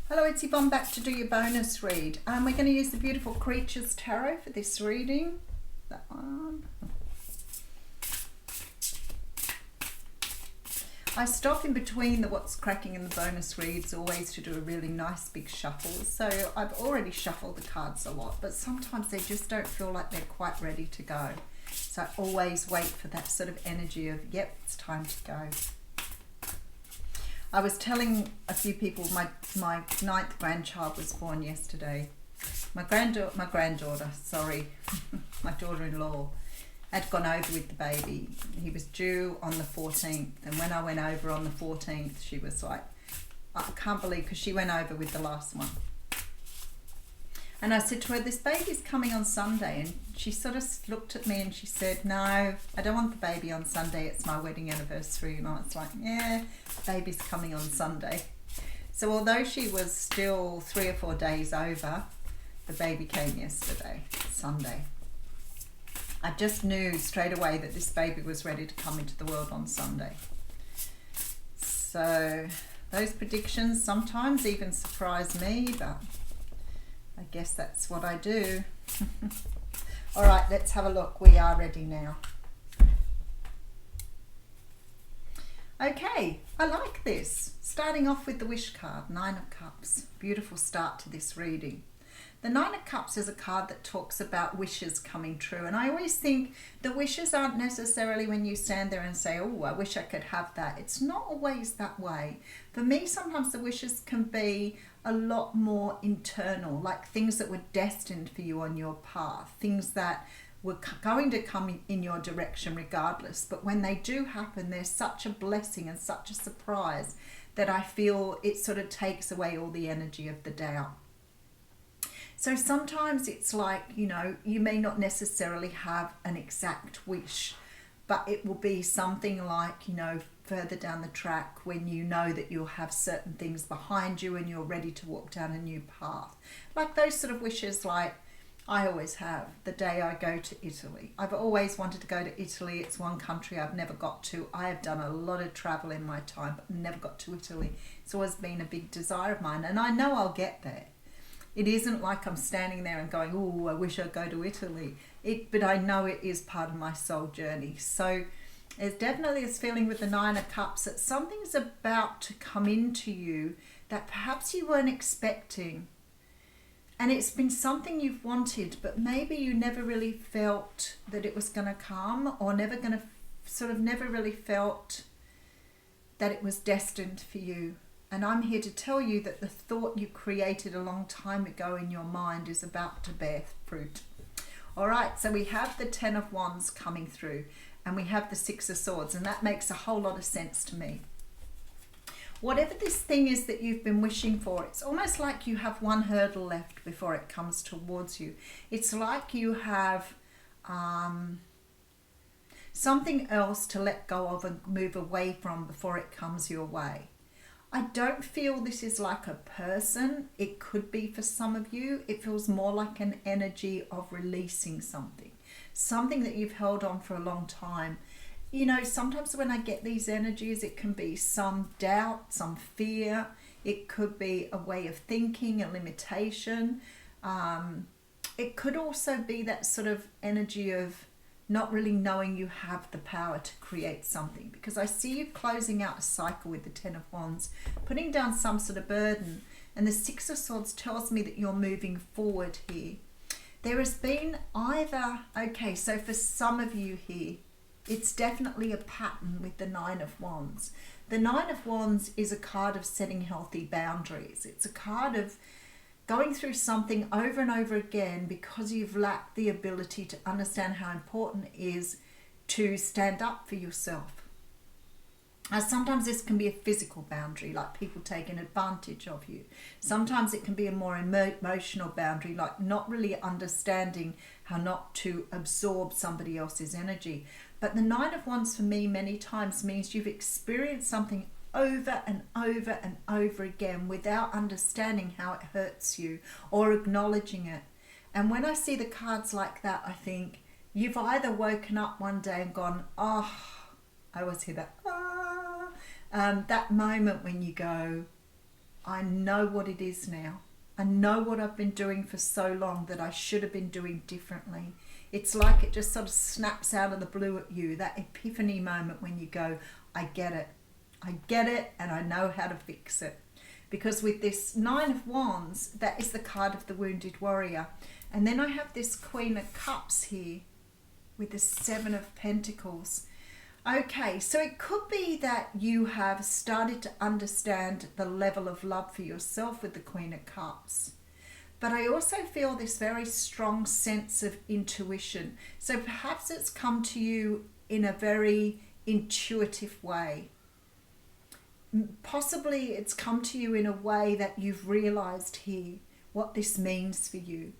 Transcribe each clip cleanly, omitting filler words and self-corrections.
Hello, it's Yvonne back to do your bonus read. We're going to use the Beautiful Creatures Tarot for this reading. That one. I stop in between the what's cracking and the bonus reads always to do a really nice big shuffle. So I've already shuffled the cards a lot, but sometimes they just don't feel like they're quite ready to go. So I always wait for that sort of energy of, yep, it's time to go. I was telling a few people my ninth grandchild was born yesterday. My granddaughter, sorry, my daughter-in-law had gone over with the baby. He was due on the 14th, and when I went over on the 14th, she was like, I can't believe, because she went over with the last one. And I said to her, this baby's coming on Sunday. And she sort of looked at me and she said, no, I don't want the baby on Sunday. It's my wedding anniversary. And I was like, yeah, the baby's coming on Sunday. So although she was still 3 or 4 days over, the baby came yesterday, Sunday. I just knew straight away that this baby was ready to come into the world on Sunday. So those predictions sometimes even surprise me, but I guess that's what I do. All right, let's have a look. We are ready now. Okay, I like this. Starting off with the Wish card, 9 of Cups. Beautiful start to this reading. The 9 of Cups is a card that talks about wishes coming true. And I always think the wishes aren't necessarily when you stand there and say, oh, I wish I could have that. It's not always that way. For me, sometimes the wishes can be a lot more internal, like things that were destined for you on your path, things that were going to come in your direction regardless. But when they do happen, there's such a blessing and such a surprise that I feel it sort of takes away all the energy of the doubt. So sometimes it's like, you know, you may not necessarily have an exact wish, but it will be something like, you know, further down the track when you know that you'll have certain things behind you and you're ready to walk down a new path. Like those sort of wishes, like I always have the day I go to Italy. I've always wanted to go to Italy. It's one country I've never got to. I have done a lot of travel in my time, but never got to Italy. It's always been a big desire of mine, and I know I'll get there. It isn't like I'm standing there and going, oh, I wish I'd go to Italy. But I know it is part of my soul journey. So there's definitely this feeling with the 9 of Cups that something's about to come into you that perhaps you weren't expecting. And it's been something you've wanted, but maybe you never really felt that it was going to come, or never really felt that it was destined for you. And I'm here to tell you that the thought you created a long time ago in your mind is about to bear fruit. All right, so we have the 10 of Wands coming through, and we have the 6 of Swords, and that makes a whole lot of sense to me. Whatever this thing is that you've been wishing for, it's almost like you have one hurdle left before it comes towards you. It's like you have something else to let go of and move away from before it comes your way. I don't feel this is like a person. It could be for some of you. It feels more like an energy of releasing something that you've held on for a long time. You know, sometimes when I get these energies, it can be some doubt, some fear. It could be a way of thinking, a limitation. It could also be that sort of energy of not really knowing you have the power to create something, because I see you closing out a cycle with the 10 of Wands, putting down some sort of burden, and the 6 of Swords tells me that you're moving forward here. There has been either, okay, so for some of you here, it's definitely a pattern with the 9 of Wands. The 9 of Wands is a card of setting healthy boundaries. It's a card of going through something over and over again because you've lacked the ability to understand how important it is to stand up for yourself. Sometimes this can be a physical boundary, like people taking advantage of you. Sometimes it can be a more emotional boundary, like not really understanding how not to absorb somebody else's energy. But the 9 of Wands for me many times means you've experienced something over and over and over again without understanding how it hurts you or acknowledging it. And when I see the cards like that, I think you've either woken up one day and gone, oh, I always hear that, that moment when you go, I know what it is now. I know what I've been doing for so long that I should have been doing differently. It's like it just sort of snaps out of the blue at you, that epiphany moment when you go, I get it. I get it and I know how to fix it. Because with this Nine of Wands, that is the card of the wounded warrior. And then I have this Queen of Cups here with the Seven of Pentacles. Okay, so it could be that you have started to understand the level of love for yourself with the Queen of Cups. But I also feel this very strong sense of intuition. So perhaps it's come to you in a very intuitive way. Possibly it's come to you in a way that you've realized here what this means for you.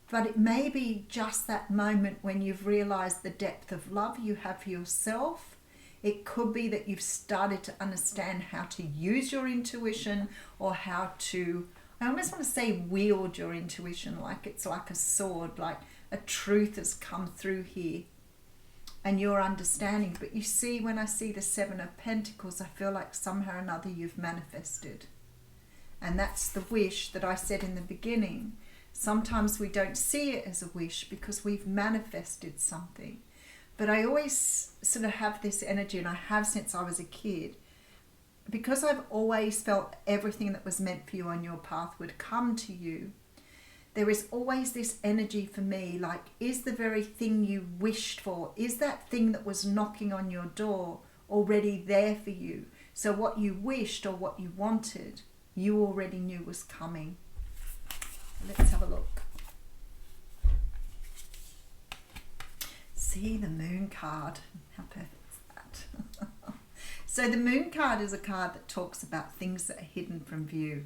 But it may be just that moment when you've realized the depth of love you have for yourself. It could be that you've started to understand how to use your intuition, or how to, I almost want to say, wield your intuition, like it's like a sword, like a truth has come through here and you're understanding. But you see, when I see the Seven of Pentacles, I feel like somehow or another you've manifested. And that's the wish that I said in the beginning. Sometimes we don't see it as a wish because we've manifested something. But I always sort of have this energy, and I have since I was a kid, because I've always felt everything that was meant for you on your path would come to you. There is always this energy for me, like, is the very thing you wished for, is that thing that was knocking on your door already there for you? So what you wished or what you wanted, you already knew was coming. Let's have a look. See the Moon card. How perfect is that? So the Moon card is a card that talks about things that are hidden from view.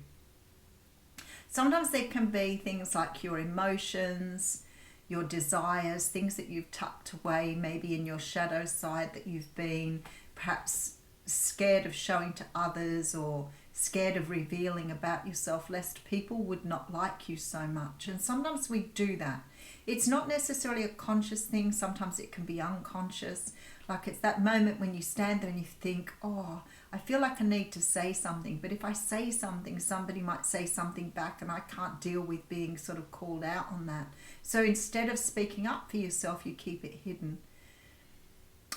Sometimes there can be things like your emotions, your desires, things that you've tucked away, maybe in your shadow side, that you've been perhaps scared of showing to others, or scared of revealing about yourself, lest people would not like you so much. And sometimes we do that. It's not necessarily a conscious thing. Sometimes it can be unconscious. Like it's that moment when you stand there and you think, oh, I feel like I need to say something. But if I say something, somebody might say something back, and I can't deal with being sort of called out on that. So instead of speaking up for yourself, you keep it hidden.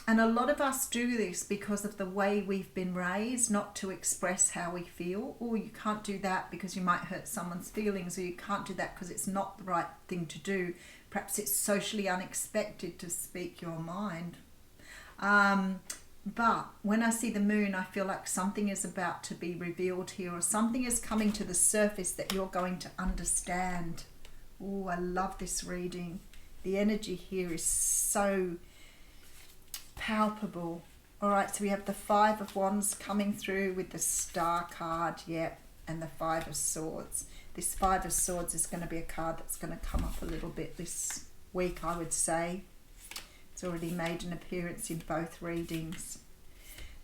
And a lot of us do this because of the way we've been raised, not to express how we feel. Or you can't do that because you might hurt someone's feelings, or you can't do that because it's not the right thing to do. Perhaps it's socially unexpected to speak your mind. But when I see the Moon, I feel like something is about to be revealed here, or something is coming to the surface that you're going to understand. Oh, I love this reading. The energy here is so palpable. All right, so we have the Five of Wands coming through with the Star card, and the Five of Swords. This Five of Swords is going to be a card that's going to come up a little bit this week, I would say. It's already made an appearance in both readings.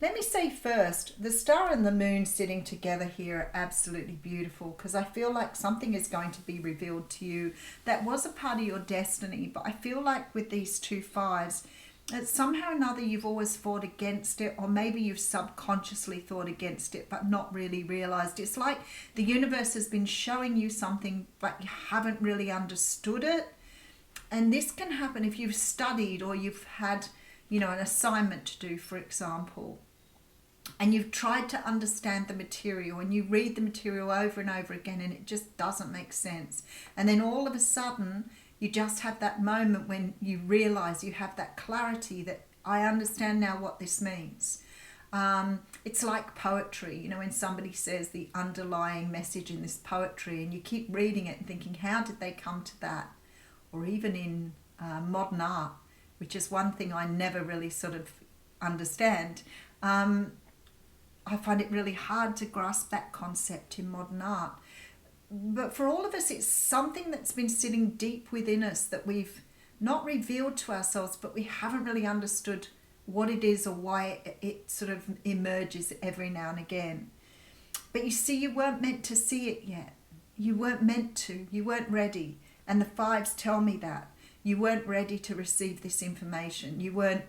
Let me say first, the Star and the Moon sitting together here are absolutely beautiful, because I feel like something is going to be revealed to you that was a part of your destiny. But I feel like with these two fives, that somehow or another you've always fought against it, or maybe you've subconsciously thought against it but not really realized. It's like the universe has been showing you something but you haven't really understood it. And this can happen if you've studied, or you've had, an assignment to do, for example, and you've tried to understand the material, and you read the material over and over again and it just doesn't make sense. And then all of a sudden you just have that moment when you realize, you have that clarity that I understand now what this means. It's like poetry, when somebody says the underlying message in this poetry, and you keep reading it and thinking, how did they come to that? Or even in modern art, which is one thing I never really sort of understand. I find it really hard to grasp that concept in modern art. But for all of us, it's something that's been sitting deep within us that we've not revealed to ourselves, but we haven't really understood what it is or why it sort of emerges every now and again. But you see, you weren't meant to see it yet. You weren't meant to. You weren't ready. And the fives tell me that. You weren't ready to receive this information. You weren't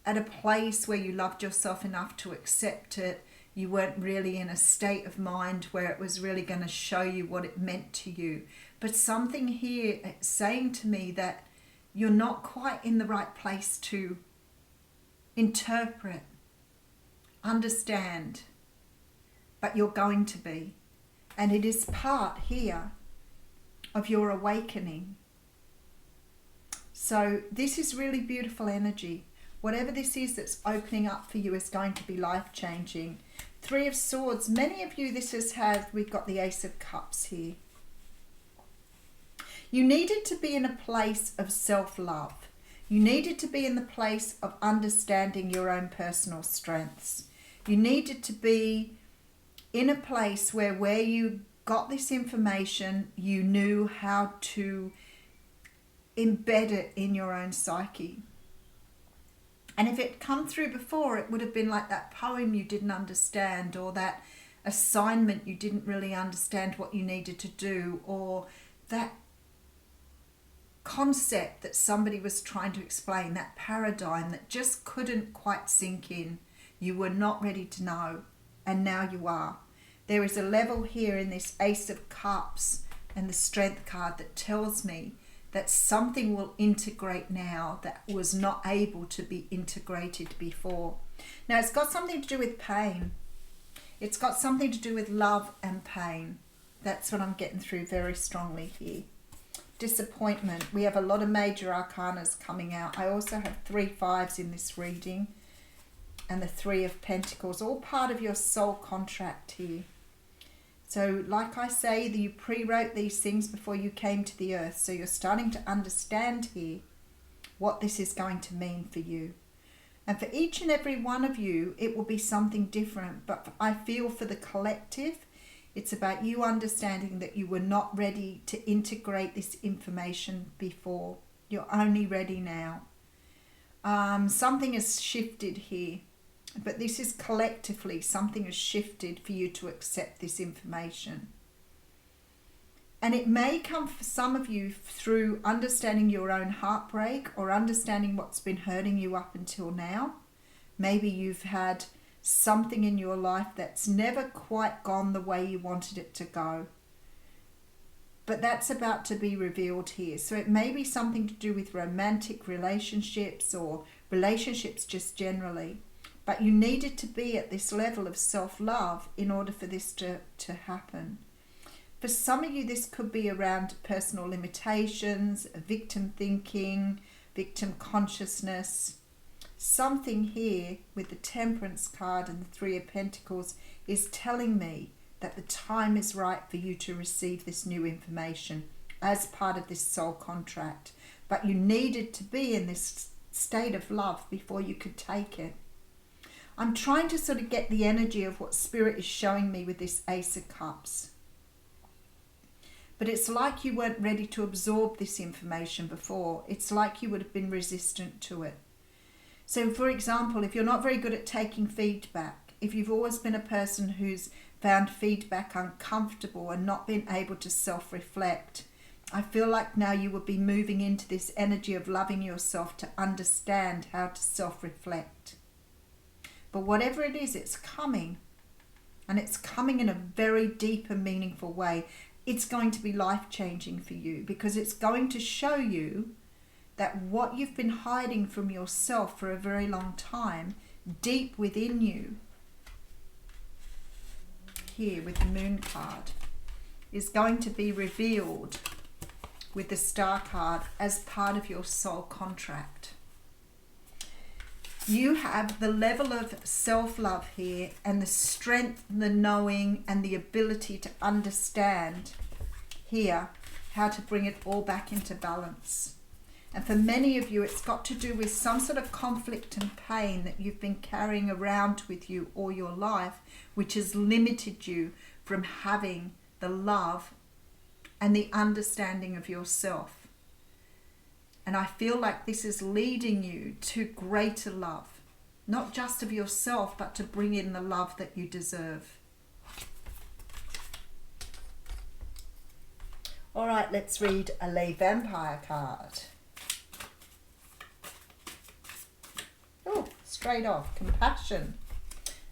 at a place where you loved yourself enough to accept it. You weren't really in a state of mind where it was really going to show you what it meant to you. But something here is saying to me that you're not quite in the right place to interpret, understand, but you're going to be. And it is part here of your awakening. So this is really beautiful energy. Whatever this is that's opening up for you is going to be life-changing. Three of Swords. Many of you, this has had, we've got the Ace of Cups here. You needed to be in a place of self-love. You needed to be in the place of understanding your own personal strengths. You needed to be in a place where you got this information, you knew how to embed it in your own psyche. And if it come through before, it would have been like that poem you didn't understand, or that assignment you didn't really understand what you needed to do, or that concept that somebody was trying to explain, that paradigm that just couldn't quite sink in. You were not ready to know, and now you are. There is a level here in this Ace of Cups and the Strength card that tells me that something will integrate now that was not able to be integrated before. Now, it's got something to do with pain. It's got something to do with love and pain. That's what I'm getting through very strongly here. Disappointment. We have a lot of major arcanas coming out. I also have 3 5s in this reading, and the 3 of Pentacles, all part of your soul contract here. So like I say, you pre-wrote these things before you came to the earth. So you're starting to understand here what this is going to mean for you. And for each and every one of you, it will be something different. But I feel for the collective, it's about you understanding that you were not ready to integrate this information before. You're only ready now. Something has shifted here. But this is collectively, something has shifted for you to accept this information. And it may come for some of you through understanding your own heartbreak, or understanding what's been hurting you up until now. Maybe you've had something in your life that's never quite gone the way you wanted it to go. But that's about to be revealed here. So it may be something to do with romantic relationships, or relationships just generally. But you needed to be at this level of self-love in order for this to happen. For some of you, this could be around personal limitations, victim thinking, victim consciousness. Something here with the Temperance card and the 3 of Pentacles is telling me that the time is right for you to receive this new information as part of this soul contract. But you needed to be in this state of love before you could take it. I'm trying to sort of get the energy of what Spirit is showing me with this Ace of Cups. But it's like you weren't ready to absorb this information before. It's like you would have been resistant to it. So, for example, if you're not very good at taking feedback, if you've always been a person who's found feedback uncomfortable and not been able to self-reflect, I feel like now you would be moving into this energy of loving yourself to understand how to self-reflect. But whatever it is, it's coming. And it's coming in a very deep and meaningful way. It's going to be life-changing for you, because it's going to show you that what you've been hiding from yourself for a very long time, deep within you, here with the Moon card, is going to be revealed with the Star card as part of your soul contract. You have the level of self-love here, and the strength, the knowing, and the ability to understand here how to bring it all back into balance. And for many of you, it's got to do with some sort of conflict and pain that you've been carrying around with you all your life, which has limited you from having the love and the understanding of yourself. And I feel like this is leading you to greater love, not just of yourself, but to bring in the love that you deserve. All right, let's read a lay vampire card. Oh, straight off, compassion.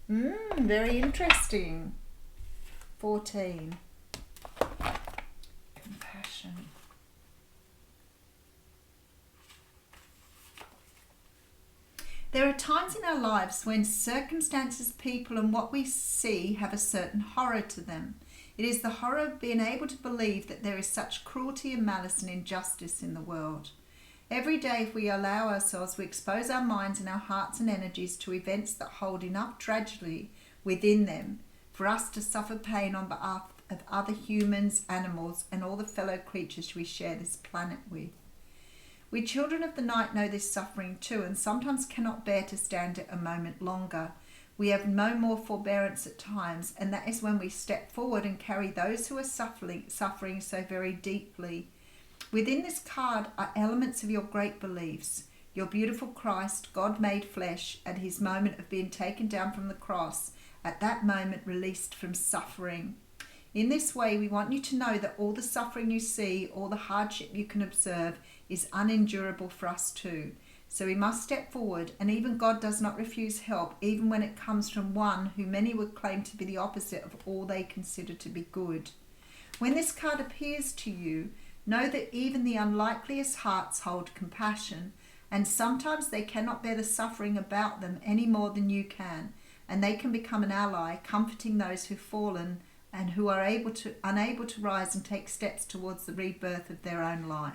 Very interesting. 14. Compassion. There are times in our lives when circumstances, people, and what we see have a certain horror to them. It is the horror of being able to believe that there is such cruelty and malice and injustice in the world. Every day, if we allow ourselves, we expose our minds and our hearts and energies to events that hold enough tragedy within them for us to suffer pain on behalf of other humans, animals, and all the fellow creatures we share this planet with. We children of the night know this suffering too, and sometimes cannot bear to stand it a moment longer. We have no more forbearance at times, and that is when we step forward and carry those who are suffering so very deeply. Within this card are elements of your great beliefs. Your beautiful Christ, God made flesh, at his moment of being taken down from the cross, at that moment released from suffering. In this way, we want you to know that all the suffering you see, all the hardship you can observe, is unendurable for us too. So we must step forward, and even God does not refuse help, even when it comes from one who many would claim to be the opposite of all they consider to be good. When this card appears to you, know that even the unlikeliest hearts hold compassion, and sometimes they cannot bear the suffering about them any more than you can, and they can become an ally, comforting those who've fallen and who are unable to rise and take steps towards the rebirth of their own life.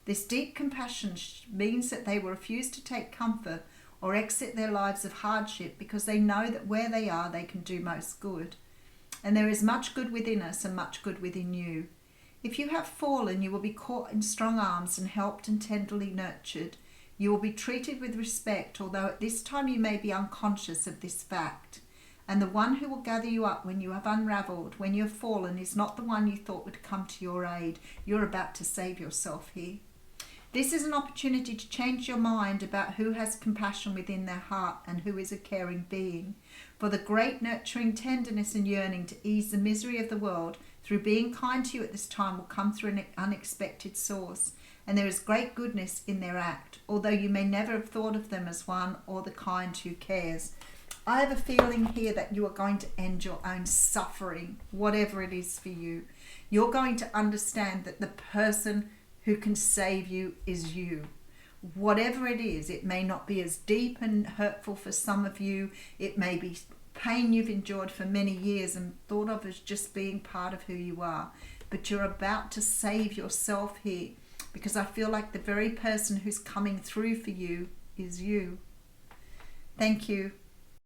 This deep compassion means that they will refuse to take comfort or exit their lives of hardship because they know that where they are, they can do most good. And there is much good within us and much good within you. If you have fallen, you will be caught in strong arms and helped and tenderly nurtured. You will be treated with respect, although at this time you may be unconscious of this fact. And the one who will gather you up when you have unravelled, when you have fallen, is not the one you thought would come to your aid. You're about to save yourself here. This is an opportunity to change your mind about who has compassion within their heart and who is a caring being. For the great nurturing tenderness and yearning to ease the misery of the world through being kind to you at this time will come through an unexpected source. And there is great goodness in their act, although you may never have thought of them as one or the kind who cares. I have a feeling here that you are going to end your own suffering, whatever it is for you. You're going to understand that the person who can save you is you. Whatever it is, it may not be as deep and hurtful for some of you. It may be pain you've endured for many years and thought of as just being part of who you are. But you're about to save yourself here, because I feel like the very person who's coming through for you is you. Thank you.